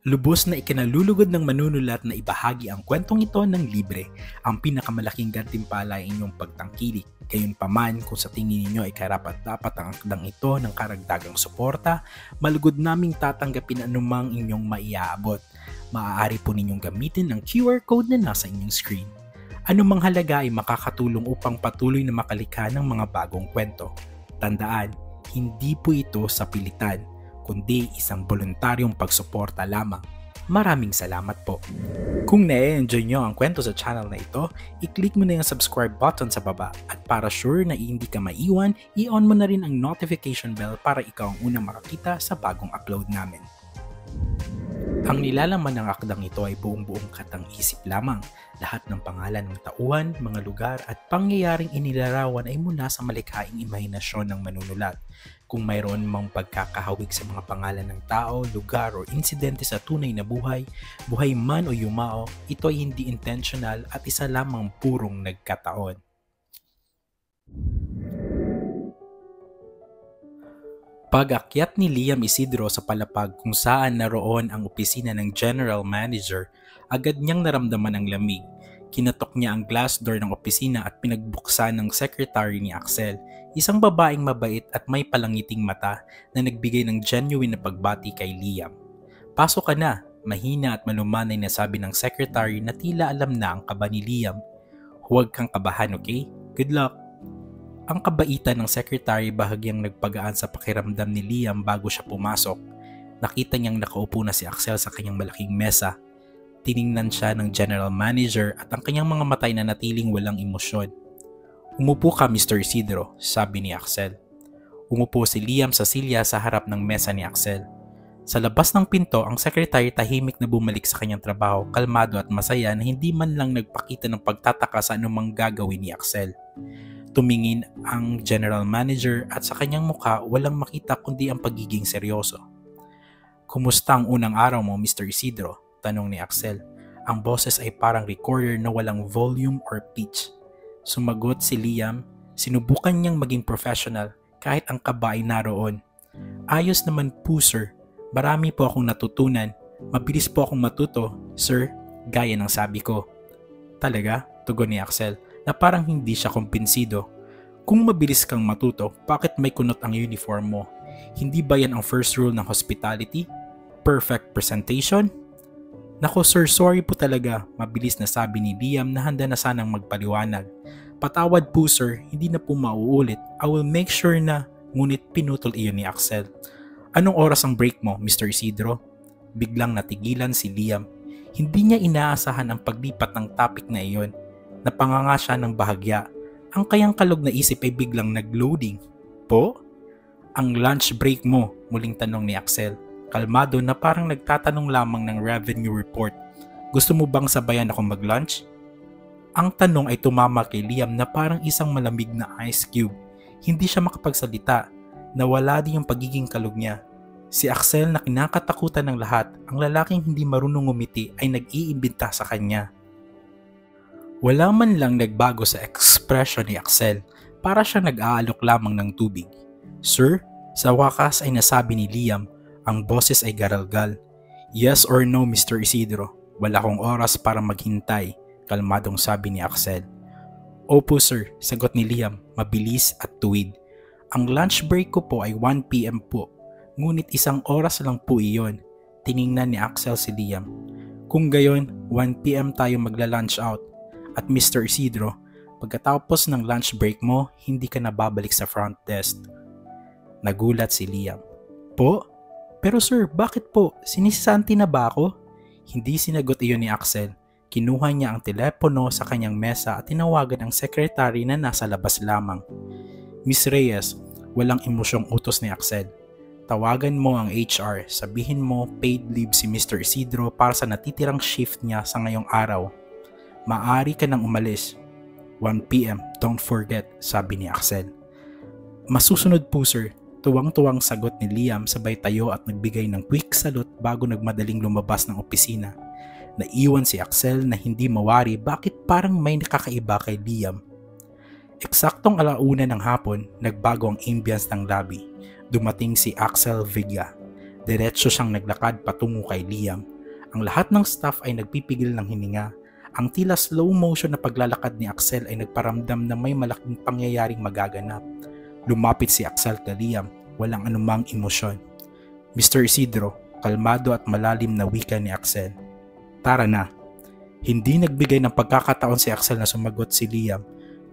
Lubos na ikinalulugod ng manunulat na ibahagi ang kwentong ito ng libre, ang pinakamalaking gantimpala ay inyong pagtangkilik. Gayunpaman, kung sa tingin ninyo ay karapat-dapat ang akdang ito ng karagdagang suporta, malugod naming tatanggapin anumang inyong maiaabot. Maaari po ninyong gamitin ang QR code na nasa inyong screen. Anumang halaga ay makakatulong upang patuloy na makalikha ng mga bagong kwento. Tandaan, hindi po ito sa pilitan, kundi isang voluntaryong pagsuporta lamang. Maraming salamat po. Kung na-enjoy nyo ang kwento sa channel na ito, i-click mo na yung subscribe button sa baba at para sure na hindi ka maiwan, i-on mo na rin ang notification bell para ikaw ang unang makakita sa bagong upload namin. Ang nilalaman ng akdang ito ay buong-buong katang-isip lamang. Lahat ng pangalan ng tauhan, mga lugar at pangyayaring inilarawan ay mula sa malikhaing imahinasyon ng manunulat. Kung mayroon mang pagkakahawig sa mga pangalan ng tao, lugar o insidente sa tunay na buhay, buhay man o yumao, ito ay hindi intentional at isa lamang purong nagkataon. Pag-akyat ni Liam Isidro sa palapag kung saan naroon ang opisina ng General Manager, agad niyang naramdaman ang lamig. Kinatok niya ang glass door ng opisina at pinagbuksan ng secretary ni Axel, isang babaeng mabait at may palangiting mata na nagbigay ng genuine na pagbati kay Liam. "Pasok ka na," mahina at malumanay na sabi ng secretary na tila alam na ang kaba ni Liam. "Huwag kang kabahan, okay? Good luck." Ang kabaitan ng secretary bahagyang nagpagaan sa pakiramdam ni Liam bago siya pumasok. Nakita niyang nakaupo na si Axel sa kanyang malaking mesa. Tiningnan siya ng general manager at ang kanyang mga matay na natiling walang emosyon. "Umupo ka, Mr. Isidro," sabi ni Axel. Umupo si Liam sa silya sa harap ng mesa ni Axel. Sa labas ng pinto, ang secretary tahimik na bumalik sa kanyang trabaho, kalmado at masaya na hindi man lang nagpakita ng pagtataka sa anumang gagawin ni Axel. Tumingin ang general manager at sa kanyang mukha walang makita kundi ang pagiging seryoso. "Kumusta ang unang araw mo, Mr. Isidro?" tanong ni Axel. Ang boses ay parang recorder na walang volume or pitch. Sumagot si Liam, sinubukan niyang maging professional kahit ang kaba ay naroon. "Ayos naman po, sir. Marami po akong natutunan. Mabilis po akong matuto, sir," gaya ng sabi ko. "Talaga?" tugon ni Axel, na parang hindi siya kumbinsido. "Kung mabilis kang matuto, bakit may kunot ang uniform mo? Hindi ba yan ang first rule ng hospitality? Perfect presentation?" "Nako sir, sorry po talaga," mabilis na sabi ni Liam na handa na sanang magpaliwanag. "Patawad po sir, hindi na po mauulit. I will make sure na," ngunit pinutol iyon ni Axel. "Anong oras ang break mo, Mr. Isidro?" Biglang natigilan si Liam. Hindi niya inaasahan ang paglipat ng topic na iyon. Napanganga siya ng bahagya. Ang kayang kalog na isip ay biglang nag-loading. "Po? Ang lunch break mo?" muling tanong ni Axel. Kalmado na parang nagtatanong lamang ng revenue report. "Gusto mo bang sabayan ako mag-lunch?" Ang tanong ay tumama kay Liam na parang isang malamig na ice cube. Hindi siya makapagsalita. Nawala din yung pagiging kalog niya. Si Axel na kinakatakutan ng lahat, ang lalaking hindi marunong ngumiti ay nag-iimbita sa kanya. Wala man lang nagbago sa ekspresyon ni Axel, para siya nag-aalok lamang ng tubig. "Sir?" Sa wakas ay nasabi ni Liam, ang boses ay garalgal. "Yes or no, Mr. Isidro? Wala akong oras para maghintay," kalmadong sabi ni Axel. "Opo sir," sagot ni Liam, mabilis at tuwid. "Ang lunch break ko po ay 1 PM po, ngunit 1 oras lang po iyon." Tiningnan ni Axel si Liam. "Kung gayon, 1 PM tayo magla-lunch out. At Mr. Isidro, pagkatapos ng lunch break mo, hindi ka na babalik sa front desk." Nagulat si Liam. "Po? Pero sir, bakit po? Sinisanti na ba ako?" Hindi sinagot iyon ni Axel. Kinuha niya ang telepono sa kanyang mesa at tinawagan ang secretary na nasa labas lamang. "Miss Reyes," walang emosyong utos ni Axel. "Tawagan mo ang HR, sabihin mo paid leave si Mr. Isidro para sa natitirang shift niya sa ngayong araw. Maaari ka nang umalis. 1 PM, don't forget," sabi ni Axel. "Masusunod po sir," tuwang-tuwang sagot ni Liam sabay tayo at nagbigay ng quick salute bago nagmadaling lumabas ng opisina. Naiwan si Axel na hindi mawari bakit parang may nakakaiba kay Liam. Eksaktong 1:00 ng hapon, nagbago ang ambience ng lobby. Dumating si Axel Villa. Diretso siyang naglakad patungo kay Liam. Ang lahat ng staff ay nagpipigil ng hininga. Ang tila slow motion na paglalakad ni Axel ay nagparamdam na may malaking pangyayaring magaganap. Lumapit si Axel kay Liam, walang anumang emosyon. Mr. Isidro, kalmado at malalim na wika ni Axel. Tara na. Hindi nagbigay ng pagkakataon si Axel na sumagot si Liam.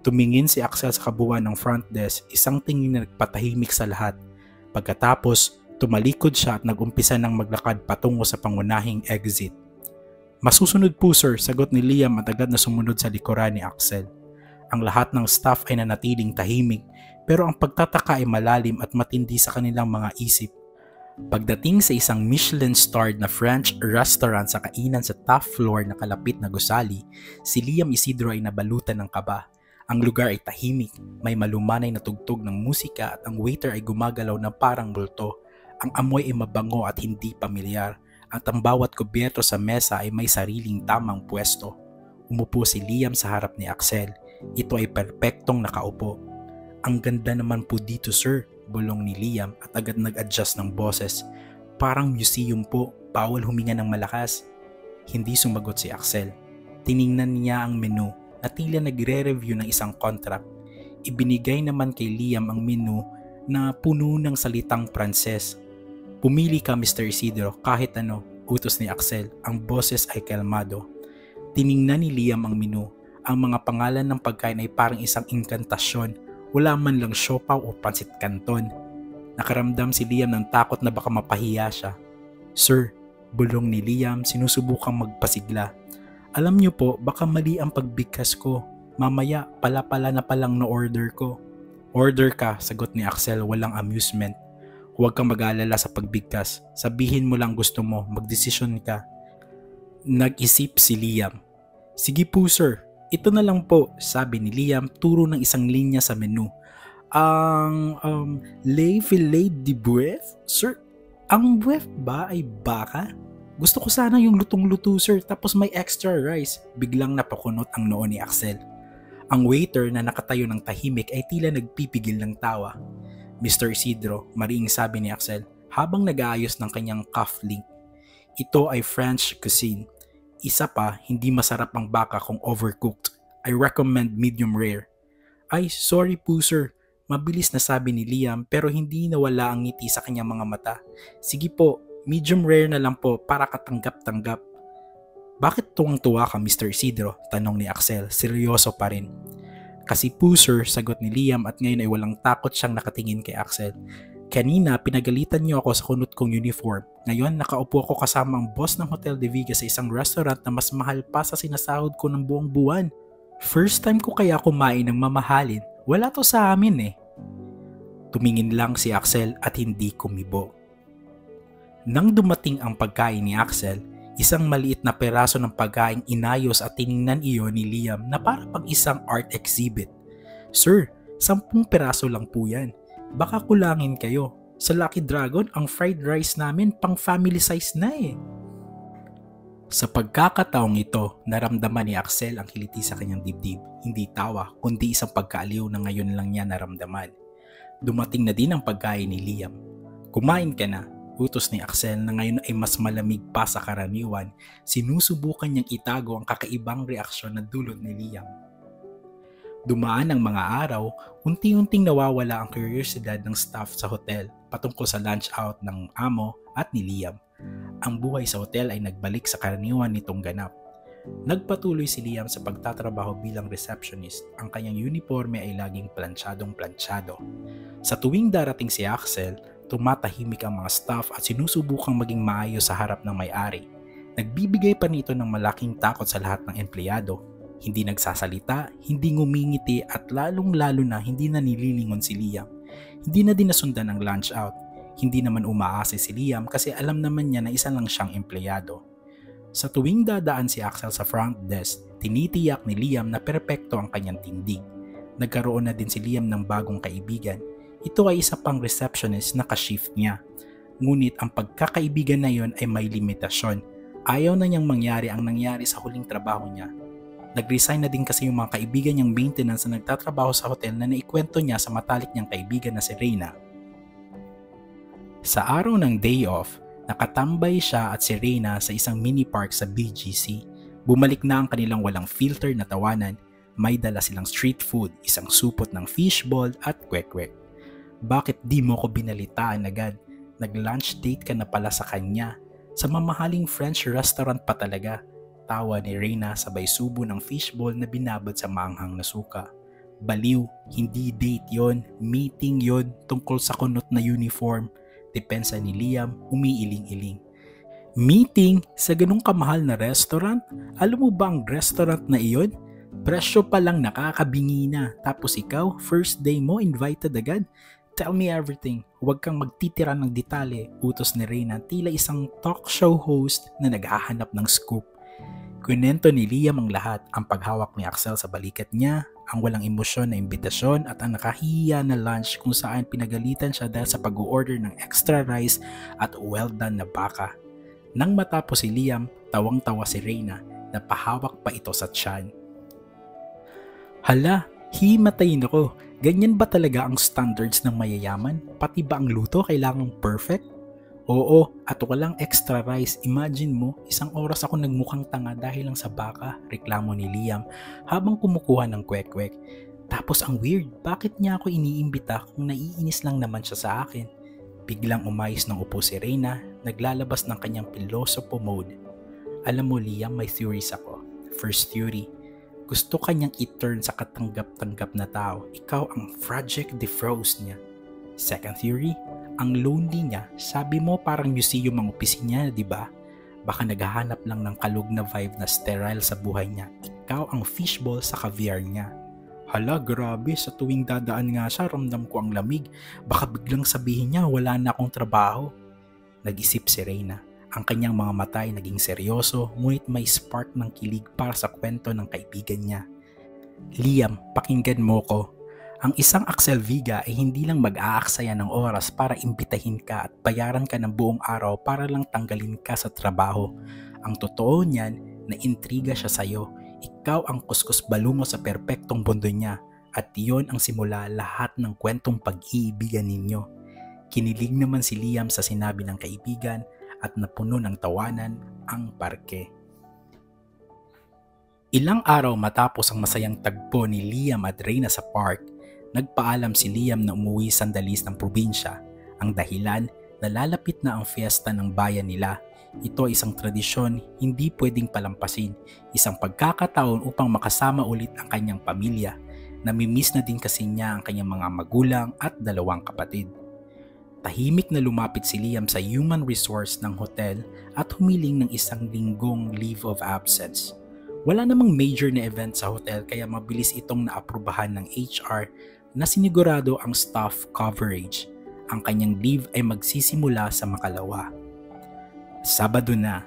Tumingin si Axel sa kabuuan ng front desk, isang tingin na nagpatahimik sa lahat. Pagkatapos, tumalikod siya at nag-umpisa ng maglakad patungo sa pangunahing exit. Masusunod po sir, sagot ni Liam at agad na sumunod sa likuran ni Axel. Ang lahat ng staff ay nanatiling tahimik, pero ang pagtataka ay malalim at matindi sa kanilang mga isip. Pagdating sa isang Michelin-starred na French restaurant sa kainan sa top floor na kalapit na gusali, si Liam Isidro ay nabalutan ng kaba. Ang lugar ay tahimik, may malumanay na tugtog ng musika at ang waiter ay gumagalaw na parang multo. Ang amoy ay mabango at hindi pamilyar at ang bawat kubyerto sa mesa ay may sariling tamang pwesto. Umupo si Liam sa harap ni Axel. Ito ay perpektong nakaupo. Ang ganda naman po dito sir, bulong ni Liam at agad nag-adjust ng boses. Parang museum po, bawal huminga ng malakas. Hindi sumagot si Axel. Tiningnan niya ang menu na tila nagre-review ng isang contract. Ibinigay naman kay Liam ang menu na puno ng salitang Pranses. Pumili ka Mr. Isidro kahit ano, utos ni Axel. Ang boses ay kalmado. Tiningnan ni Liam ang menu. Ang mga pangalan ng pagkain ay parang isang inkantasyon. Wala man lang siopaw o pansit canton. Nakaramdam si Liam ng takot na baka mapahiya siya. Sir, bulong ni Liam, sinusubukang magpasigla. Alam niyo po, baka mali ang pagbigkas ko. Mamaya, pala na palang no-order ko. Order ka, sagot ni Axel, walang amusement. Huwag kang mag-aalala sa pagbigkas. Sabihin mo lang gusto mo, magdesisyon ka. Nag-isip si Liam. Sige po sir, ito na lang po, sabi ni Liam, turo ng isang linya sa menu. Le filet de bœuf? Sir, ang bœuf ba ay baka? Gusto ko sana yung lutong-luto sir, tapos may extra rice. Biglang napakunot ang noo ni Axel. Ang waiter na nakatayo ng tahimik ay tila nagpipigil ng tawa. Mr. Isidro, mariing sabi ni Axel, habang nag-aayos ng kanyang cufflink. Ito ay French cuisine. Isa pa, hindi masarap ang baka kung overcooked. I recommend medium rare. Ay, sorry po sir. Mabilis na sabi ni Liam pero hindi nawala ang ngiti sa kanyang mga mata. Sige po, medium rare na lang po para katanggap-tanggap. Bakit tuwang-tuwa ka Mr. Isidro? Tanong ni Axel, seryoso pa rin. Kasi po sir, sagot ni Liam at ngayon ay walang takot siyang nakatingin kay Axel. Kanina, pinagalitan niyo ako sa kunot kong uniform. Ngayon, nakaupo ako kasama ang boss ng Hotel de Viga sa isang restaurant na mas mahal pa sa sinasahod ko ng buong buwan. First time ko kaya kumain ng mamahalin. Wala to sa amin eh. Tumingin lang si Axel at hindi kumibo. Nang dumating ang pagkain ni Axel, isang maliit na peraso ng pagkain inayos at tiningnan iyon ni Liam na para pang isang art exhibit. Sir, 10 peraso lang po yan. Baka kulangin kayo. Sa Lucky Dragon, ang fried rice namin pang family size na eh. Sa pagkakataong ito, naramdaman ni Axel ang kiliti sa kanyang dibdib. Hindi tawa, kundi isang pagkaaliw na ngayon lang niya naramdaman. Dumating na din ang pagkain ni Liam. Kumain ka na, utos ni Axel na ngayon ay mas malamig pa sa karaniwan. Sinusubukan niyang itago ang kakaibang reaksyon na dulot ni Liam. Dumaan ang mga araw, unti-unting nawawala ang kuryosidad ng staff sa hotel patungkol sa lunch out ng amo at ni Liam. Ang buhay sa hotel ay nagbalik sa karaniwan nitong ganap. Nagpatuloy si Liam sa pagtatrabaho bilang receptionist. Ang kanyang uniforme ay laging planchadong-planchado. Sa tuwing darating si Axel, tumatahimik ang mga staff at sinusubukang maging maayos sa harap ng may-ari. Nagbibigay pa nito ng malaking takot sa lahat ng empleyado. Hindi nagsasalita, hindi ngumingiti at lalong-lalo na hindi na nililingon si Liam. Hindi na din nasundan ang lunch out. Hindi naman umaase si Liam kasi alam naman niya na isa lang siyang empleyado. Sa tuwing dadaan si Axel sa front desk, tinitiyak ni Liam na perpekto ang kanyang tindig. Nagkaroon na din si Liam ng bagong kaibigan. Ito ay isa pang receptionist na ka-shift niya. Ngunit ang pagkakaibigan na yon ay may limitasyon. Ayaw na niyang mangyari ang nangyari sa huling trabaho niya. Nag-resign na din kasi yung mga kaibigan niyang maintenance na nagtatrabaho sa hotel na naikwento niya sa matalik niyang kaibigan na si Reyna. Sa araw ng day off, Nakatambay siya at si Reyna sa isang mini park sa BGC. Bumalik na ang kanilang walang filter na tawanan. May dala silang street food, isang supot ng fishball at kwek-kwek. Bakit di mo ko binalitaan agad? Nag-lunch date ka na pala sa kanya. Sa mamahaling French restaurant pa talaga. Tawa ni Reyna sabay subo ng fishball na binabad sa maanghang na suka. Baliw, hindi date yon, meeting yon tungkol sa kunot na uniform. Depensa ni Liam, umiiling-iling. Meeting sa ganung kamahal na restaurant? Alam mo ba ang restaurant na iyon? Presyo pa lang nakakabingi na. Tapos ikaw, first day mo, invited agad? Tell me everything. Huwag kang magtitira ng detalye. Utos ni Reyna tila isang talk show host na naghahanap ng scoop. Kwento ni Liam ang lahat, ang paghawak ni Axel sa balikat niya, ang walang emosyon na imbitasyon at ang nakahiya na lunch kung saan pinagalitan siya dahil sa pag-order ng extra rice at well done na baka. Nang matapos si Liam, tawang-tawa si Reyna na pahawak pa ito sa tiyan. Hala, himatayin ako. Ganyan ba talaga ang standards ng mayayaman? Pati ba ang luto kailangang perfect? Oo, at walang extra rice. Imagine mo, 1 oras ako nagmukhang tanga dahil lang sa baka, reklamo ni Liam habang kumukuha ng kwek-kwek. Tapos ang weird, bakit niya ako iniimbita kung naiinis lang naman siya sa akin? Biglang umayos ng upo si Reyna, naglalabas ng kanyang pilosopo mode. Alam mo Liam, may theories ako. First theory, gusto kanyang i-turn sa katanggap-tanggap na tao. Ikaw ang Project Defrost niya. Second theory, ang lonely niya, sabi mo parang museum ang opisina, di ba? Baka naghahanap lang ng kalug na vibe na sterile sa buhay niya. Ikaw ang fishball sa caviar niya. Hala, grabe, sa tuwing dadaan nga siya, ramdam ko ang lamig. Baka biglang sabihin niya, wala na akong trabaho. Nag-isip si Reyna. Ang kanyang mga mata ay naging seryoso, ngunit may spark ng kilig para sa kwento ng kaibigan niya. Liam, pakinggan mo ko. Ang isang Axel Viga ay hindi lang mag-aaksaya ng oras para imbitahin ka at bayaran ka ng buong araw para lang tanggalin ka sa trabaho. Ang totoo niyan, na-intriga siya sa'yo. Ikaw ang kuskus balungo sa perpektong mundo niya at iyon ang simula lahat ng kwentong pag-iibigan ninyo. Kinilig naman si Liam sa sinabi ng kaibigan at napuno ng tawanan ang parke. Ilang araw matapos ang masayang tagpo ni Liam at Reyna sa park, nagpaalam si Liam na umuwi sandalis ng probinsya. Ang dahilan, nalalapit na ang fiesta ng bayan nila. Ito ay isang tradisyon hindi pwedeng palampasin, isang pagkakataon upang makasama ulit ang kanyang pamilya. Namimiss na din kasi niya ang kanyang mga magulang at 2 kapatid. Tahimik na lumapit si Liam sa human resource ng hotel at humiling ng 1 linggong leave of absence. Wala namang major na event sa hotel kaya mabilis itong naaprubahan ng HR na sinigurado ang staff coverage. Ang kanyang leave ay magsisimula sa makalawa. Sabado na,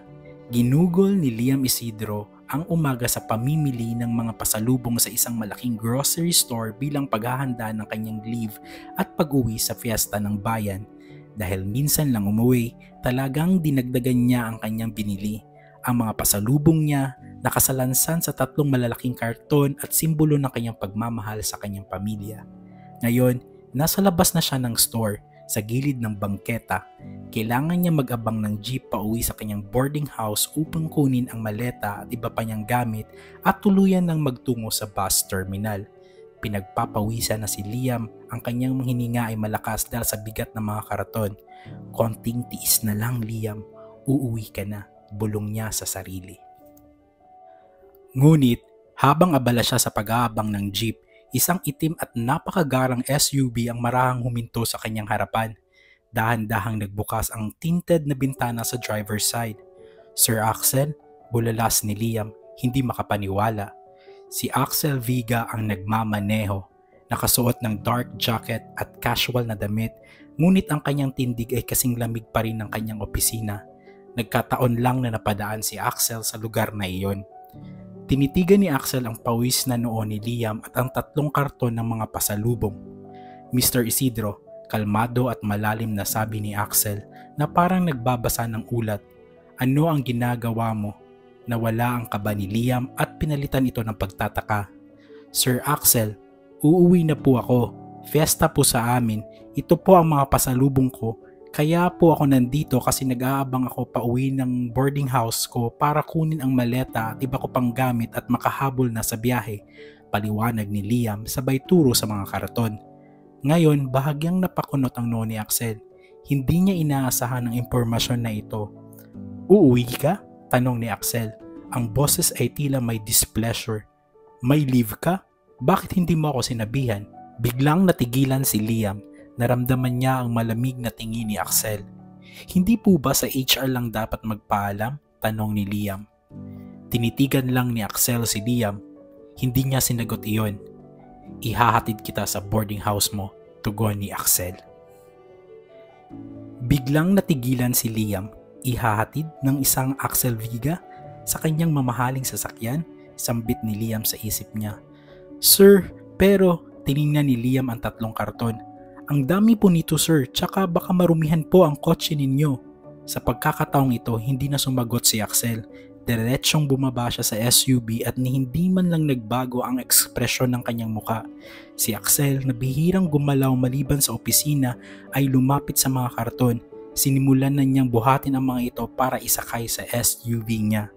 ginugol ni Liam Isidro ang umaga sa pamimili ng mga pasalubong sa isang malaking grocery store bilang paghahanda ng kanyang leave at pag-uwi sa fiesta ng bayan. Dahil minsan lang umuwi, talagang dinagdagan niya ang kanyang binili. Ang mga pasalubong niya nakasalansan sa 3 malalaking karton at simbolo ng kanyang pagmamahal sa kanyang pamilya. Ngayon, nasa labas na siya ng store sa gilid ng bangketa. Kailangan niya mag-abang ng jeep pauwi sa kanyang boarding house upang kunin ang maleta at iba pa niyang gamit at tuluyan ng magtungo sa bus terminal. Pinagpapawisan na si Liam, ang kanyang hininga ay malakas dahil sa bigat ng mga karaton. Konting tiis na lang Liam, uuwi ka na, bulong niya sa sarili. Ngunit habang abala siya sa pag-aabang ng jeep, isang itim at napakagarang SUV ang marahang huminto sa kanyang harapan. Dahan-dahang nagbukas ang tinted na bintana sa driver's side. Sir Axel, bulalas ni Liam, hindi makapaniwala. Si Axel Viga ang nagmamaneho, nakasuot ng dark jacket at casual na damit, ngunit ang kanyang tindig ay kasing lamig pa rin ng kanyang opisina. Nagkataon lang na napadaan si Axel sa lugar na iyon. Tinitigan ni Axel ang pawis na noo ni Liam at ang 3 karton ng mga pasalubong. Mr. Isidro, kalmado at malalim na sabi ni Axel na parang nagbabasa ng ulat. Ano ang ginagawa mo? Nawala ang kaba ni Liam at pinalitan ito ng pagtataka. Sir Axel, uuwi na po ako. Fiesta po sa amin. Ito po ang mga pasalubong ko. Kaya po ako nandito kasi nag-aabang ako pauwi ng boarding house ko para kunin ang maleta at iba ko pang gamit at makahabol na sa biyahe. Paliwanag ni Liam sabay turo sa mga karaton. Ngayon, bahagyang napakunot ang noo ni Axel. Hindi niya inaasahan ang impormasyon na ito. Uuwi ka? Tanong ni Axel. Ang boses ay tila may displeasure. May leave ka? Bakit hindi mo ako sinabihan? Biglang natigilan si Liam. Naramdaman niya ang malamig na tingin ni Axel. Hindi po ba sa HR lang dapat magpaalam? Tanong ni Liam. Tinitigan lang ni Axel si Liam. Hindi niya sinagot iyon. Ihahatid kita sa boarding house mo, tugon ni Axel. Biglang natigilan si Liam. Ihahatid ng isang Axel Viga sa kanyang mamahaling sasakyan? Sambit ni Liam sa isip niya. Sir, pero tiningnan ni Liam ang 3 karton. Ang dami po nito sir, tsaka baka marumihan po ang kotse ninyo. Sa pagkakataong ito, hindi na sumagot si Axel. Diretsyong bumaba siya sa SUV at hindi man lang nagbago ang ekspresyon ng kanyang muka. Si Axel na bihirang gumalaw maliban sa opisina ay lumapit sa mga karton. Sinimulan na niyang buhatin ang mga ito para isakay sa SUV niya.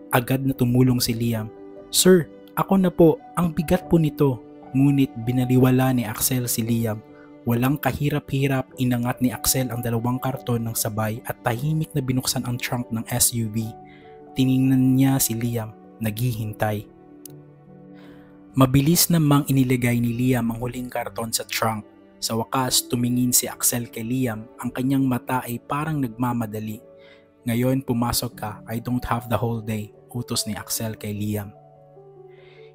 Agad na tumulong si Liam. Sir, ako na po, ang bigat po nito. Ngunit binaliwala ni Axel si Liam. Walang kahirap-hirap, inangat ni Axel ang 2 karton ng sabay at tahimik na binuksan ang trunk ng SUV. Tiningnan niya si Liam, naghihintay. Mabilis namang iniligay ni Liam ang huling karton sa trunk. Sa wakas, tumingin si Axel kay Liam, ang kanyang mata ay parang nagmamadali. Ngayon pumasok ka, I don't have the whole day, utos ni Axel kay Liam.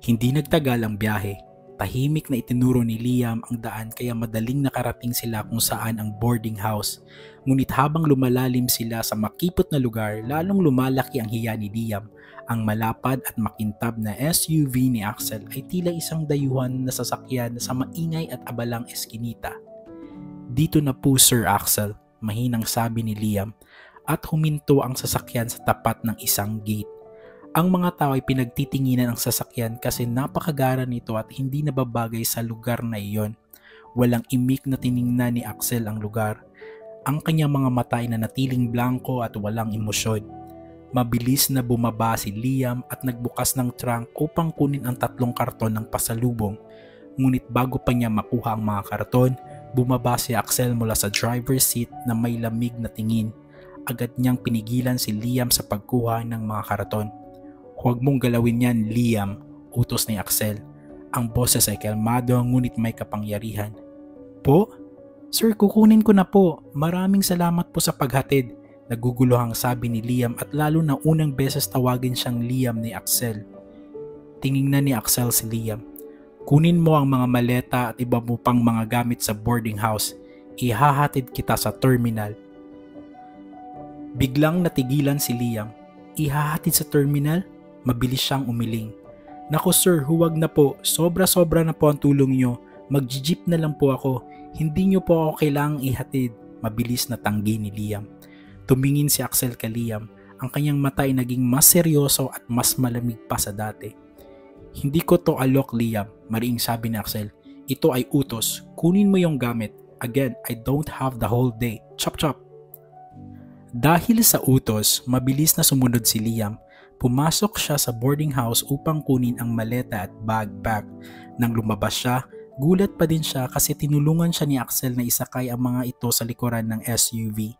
Hindi nagtagal ang biyahe. Tahimik na itinuro ni Liam ang daan kaya madaling nakarating sila kung saan ang boarding house. Ngunit habang lumalalim sila sa makipot na lugar, lalong lumalaki ang hiya ni Liam. Ang malapad at makintab na SUV ni Axel ay tila isang dayuhan na sasakyan sa maingay at abalang eskinita. Dito na po Sir Axel, mahinang sabi ni Liam at huminto ang sasakyan sa tapat ng isang gate. Ang mga tao ay pinagtitinginan ang sasakyan kasi napakagara nito at hindi nababagay sa lugar na iyon. Walang imik na tiningnan ni Axel ang lugar. Ang kanyang mga mata ay nanatiling blanko at walang emosyon. Mabilis na bumaba si Liam at nagbukas ng trunk upang kunin ang 3 karton ng pasalubong. Ngunit bago pa niya makuha ang mga karton, bumaba si Axel mula sa driver's seat na may lamig na tingin. Agad niyang pinigilan si Liam sa pagkuha ng mga karton. Huwag mong galawin yan, Liam, utos ni Axel. Ang boses ay kalmado ngunit may kapangyarihan. Po? Sir, kukunin ko na po. Maraming salamat po sa paghatid. Naguguluhang sabi ni Liam at lalo na unang beses tawagin siyang Liam ni Axel. Tiningnan ni Axel si Liam. Kunin mo ang mga maleta at iba mo pang mga gamit sa boarding house. Ihahatid kita sa terminal. Biglang natigilan si Liam. Ihahatid sa terminal? Mabilis siyang umiling. Nako sir, huwag na po. Sobra-sobra na po ang tulong niyo. Mag-jeep na lang po ako. Hindi niyo po ako kailangang ihatid. Mabilis na tanggi ni Liam. Tumingin si Axel kay Liam. Ang kanyang mata ay naging mas seryoso at mas malamig pa sa dati. Hindi ko to alok, Liam. Mariing sabi ni Axel. Ito ay utos. Kunin mo yung gamit. Again, I don't have the whole day. Chop chop. Dahil sa utos, mabilis na sumunod si Liam. Pumasok siya sa boarding house upang kunin ang maleta at backpack. Nang lumabas siya, gulat pa din siya kasi tinulungan siya ni Axel na isakay ang mga ito sa likuran ng SUV.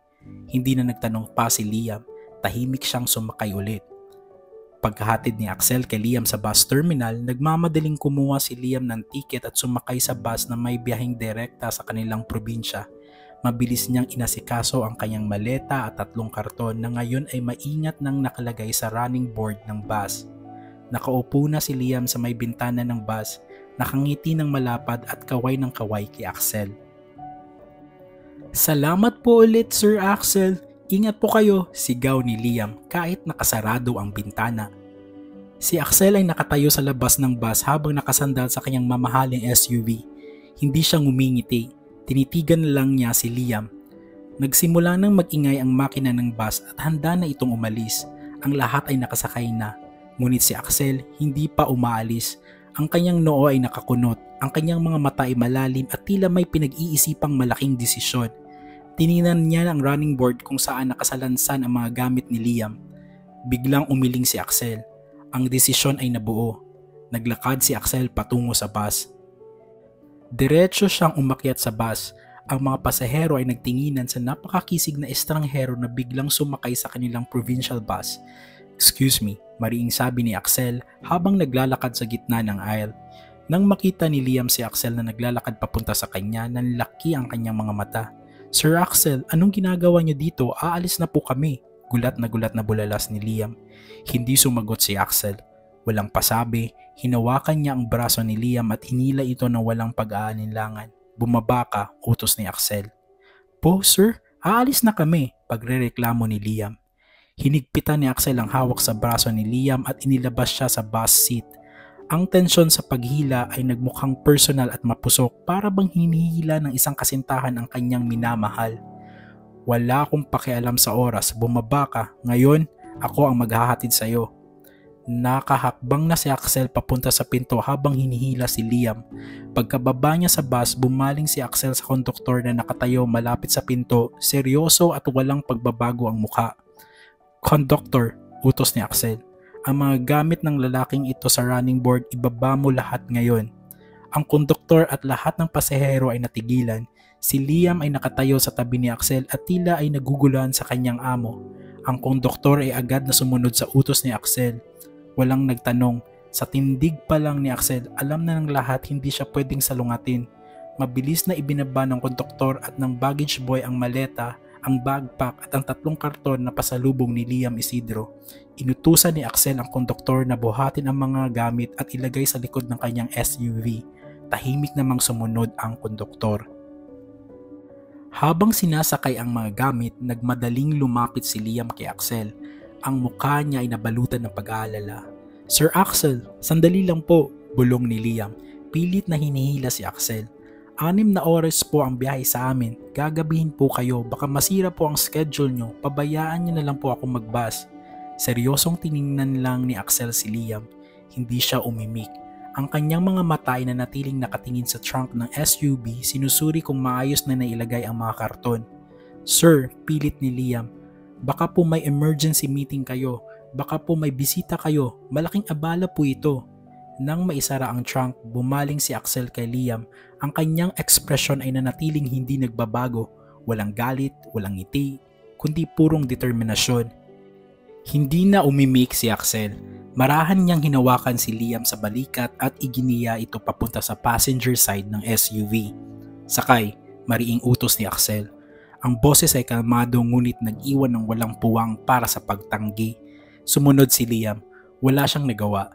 Hindi na nagtanong pa si Liam, tahimik siyang sumakay ulit. Pagkahatid ni Axel kay Liam sa bus terminal, nagmamadaling kumuha si Liam ng tiket at sumakay sa bus na may biyaheng direkta sa kanilang probinsya. Mabilis niyang inasikaso ang kanyang maleta at 3 karton na ngayon ay maingat nang nakalagay sa running board ng bus. Nakaupo na si Liam sa may bintana ng bus, nakangiti ng malapad at kaway ng kaway kay Axel. Salamat po ulit Sir Axel, ingat po kayo, sigaw ni Liam kahit nakasarado ang bintana. Si Axel ay nakatayo sa labas ng bus habang nakasandal sa kanyang mamahaling SUV. Hindi siya ngumingiti. Tinitigan lang niya si Liam. Nagsimula nang mag-ingay ang makina ng bus at handa na itong umalis. Ang lahat ay nakasakay na. Ngunit si Axel hindi pa umaalis. Ang kanyang noo ay nakakunot. Ang kanyang mga mata ay malalim at tila may pinag-iisipang malaking desisyon. Tiningnan niya ang running board kung saan nakasalansan ang mga gamit ni Liam. Biglang umiling si Axel. Ang desisyon ay nabuo. Naglakad si Axel patungo sa bus. Diretso siyang umakyat sa bus. Ang mga pasahero ay nagtinginan sa napakakisig na estranghero na biglang sumakay sa kanilang provincial bus. "Excuse me," mariing sabi ni Axel habang naglalakad sa gitna ng aisle. Nang makita ni Liam si Axel na naglalakad papunta sa kanya, nanlaki ang kanyang mga mata. "Sir Axel, anong ginagawa niyo dito? Aalis na po kami." Gulat na bulalas ni Liam. Hindi sumagot si Axel. Walang pasabi, hinawakan niya ang braso ni Liam at hinila ito ng walang pag-aalinlangan. "Bumaba ka," utos ni Axel. "Po, sir, aalis na kami," pagrereklamo ni Liam. Hinigpitan ni Axel ang hawak sa braso ni Liam at inilabas siya sa bus seat. Ang tensyon sa paghila ay nagmukhang personal at mapusok, para bang hinihila ng isang kasintahan ang kanyang minamahal. "Wala akong pakialam sa oras, bumaba ka, ngayon ako ang maghahatid sa iyo." Nakahakbang na si Axel papunta sa pinto habang hinihila si Liam. Pagkababa niya sa bus, bumaling si Axel sa konduktor na nakatayo malapit sa pinto, seryoso at walang pagbabago ang mukha. "Conductor," utos ni Axel. "Ang mga gamit ng lalaking ito sa running board, ibaba mo lahat ngayon." Ang konduktor at lahat ng pasahero ay natigilan. Si Liam ay nakatayo sa tabi ni Axel at tila ay naguguluhan sa kanyang amo. Ang konduktor ay agad na sumunod sa utos ni Axel. Walang nagtanong. Sa tindig pa lang ni Axel, alam na ng lahat hindi siya pwedeng salungatin. Mabilis na ibinaba ng konduktor at ng baggage boy ang maleta, ang backpack at ang 3 karton na pasalubong ni Liam Isidro. Inutusan ni Axel ang konduktor na buhatin ang mga gamit at ilagay sa likod ng kanyang SUV. Tahimik namang sumunod ang konduktor. Habang sinasakay ang mga gamit, nagmadaling lumapit si Liam kay Axel. Ang mukha niya ay nabalutan ng pag-aalala. "Sir Axel, sandali lang po," bulong ni Liam. Pilit na hinihila si Axel. 6 na oras po ang biyahe sa amin. Gagabihin po kayo, baka masira po ang schedule nyo. Pabayaan nyo na lang po ako magbus. Seryosong tiningnan lang ni Axel si Liam. Hindi siya umimik. Ang kanyang mga mata ay nanatiling nakatingin sa trunk ng SUV, sinusuri kung maayos na nailagay ang mga karton. "Sir," pilit ni Liam, "baka po may emergency meeting kayo. Baka po may bisita kayo. Malaking abala po ito." Nang maisara ang trunk, bumaling si Axel kay Liam. Ang kanyang ekspresyon ay nanatiling hindi nagbabago. Walang galit, walang ngiti, kundi purong determinasyon. Hindi na umimik si Axel. Marahan niyang hinawakan si Liam sa balikat at iginiya ito papunta sa passenger side ng SUV. "Sakay," mariing utos ni Axel. Ang boses ay kalmado ngunit nag-iwan ng walang puwang para sa pagtanggi. Sumunod si Liam. Wala siyang nagawa.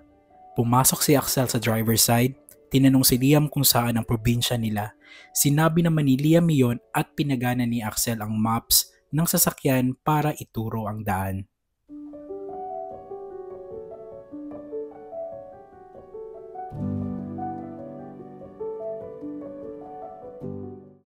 Pumasok si Axel sa driver's side. Tinanong si Liam kung saan ang probinsya nila. Sinabi naman ni Liam iyon at pinagana ni Axel ang maps ng sasakyan para ituro ang daan.